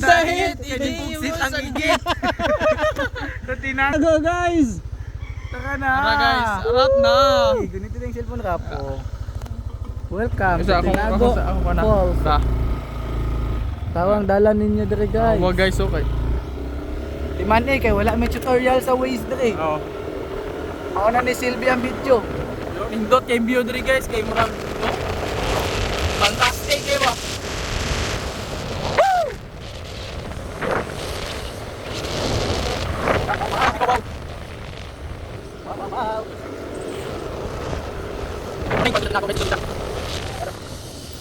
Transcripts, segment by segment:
Dahit Pugsit ang igit. Sa tinago. Go guys. Taka na. Tara guys, arat na. Hey, ganito na yung cellphone rap po. Welcome Kasi sa ako Tinago pa na. Falls. Da. Tawang dalan ninyo dire guys. Wag guys, okay. Di man kay wala may tutorial sa Waze dire. Oo. Ako na ni Silvia ang video. Indot kay view diri guys, kay murag fantastic kay ba.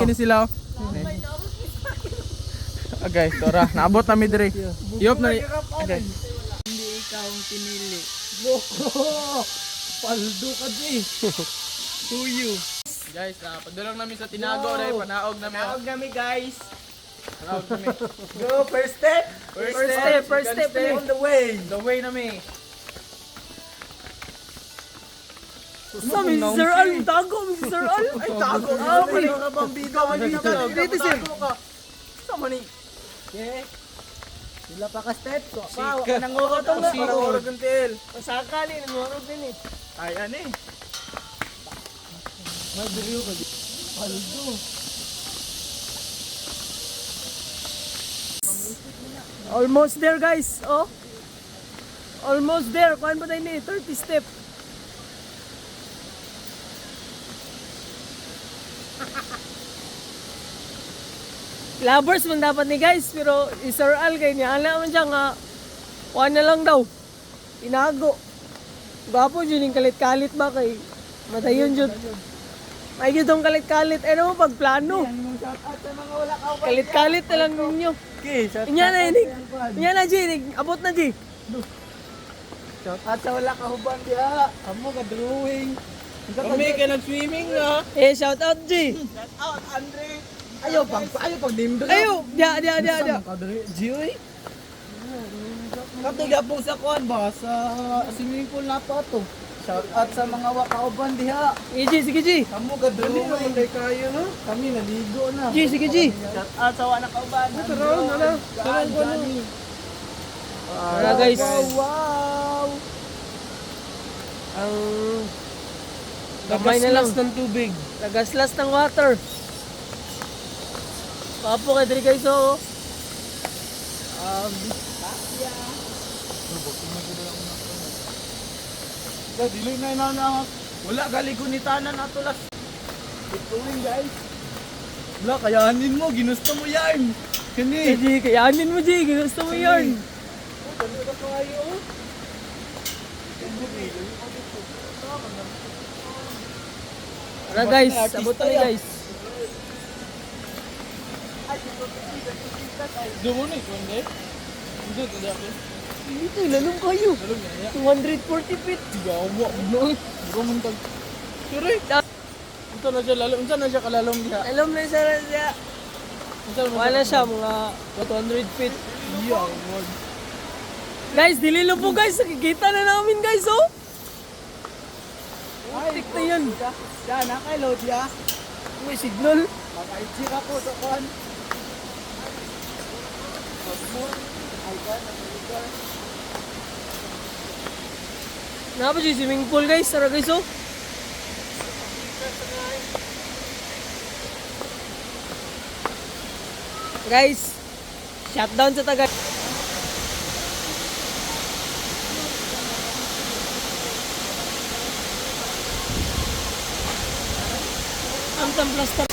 Kini sila. Okay, tora, naabot na mi dire. Yop na. Okay. Hindi ikaw ang pinili. Loko! Paldo ka di. Tuyo. Guys, padulong namin sa Tinago dai, panaog namin. Tawag kami guys. Panaog namin. Go, first step. First step, On the way. The way namin. Sa Mr. Al, tago Mr. Al. Ay, tago. Ah, Ay, mga bambino. Dito sir. Sama ni. Okay. Sila pa ka step. So, Sika. nanguha to nga. Sika ora gantel. Masakali, namurog din eh. Ay ani. Madriyo ka di. Paldo. Almost there guys, oh. Almost there, kuhan ba tayo ni 30 step. Lovers man dapat ni guys, pero Sir Al kay niya, ala man siya nga, kuhan na lang daw. Inago. Gwapo dyan yung kalit-kalit ba kay, matayon dyan. May yun tong kalit-kalit, ano mo pagplano. Kalit-kalit na lang ninyo. Okay, shout Inya na yun, inya na G, abot na G. Shout out sa wala kahuban diha. Amo ka drawing. Kami kay nag-swimming na. Eh, shout out G. Shout out Andre. Ayaw pag dimdo. Ayo, dia. Kadre Joy. Kato gapong sa kuan ba sa swimming pool na to. Shout out sa mga wakauban diha. Sige G. Amo ka drawing kay kayo no. Kami naligo na. G, sige G. Shout out sa wala kauban. Tara guys. Wow. Ang gamay na lang. ng tubig. Lagaslas ng water. Papo kay diri guys oh. Dili na. Wala galigunitanan ato las. Ituwing guys. Wala kayanin mo, ginusto mo yan. Kani. G, kayanin mo G, gusto mo yarn. Tara guys, abot na guys. Dumo ni kundi. Hindi hindi ako. Dito, lalong kayo. 240 feet. Gawa no. Bro man tag. Sure. Unsa na siya lalo, unsa na siya kalalom diha. Alam na siya. Unsa man Wala siya, mga 200 feet. Yeah, word. Guys, dililo po guys. Nakikita na namin guys, oh. Tik na yan. Yan, nakailod ya. May signal. Makaitsira po sa kuan. Nga ba siya swimming pool guys? Tara guys, oh. Guys, shutdown sa taga. Ang tamplas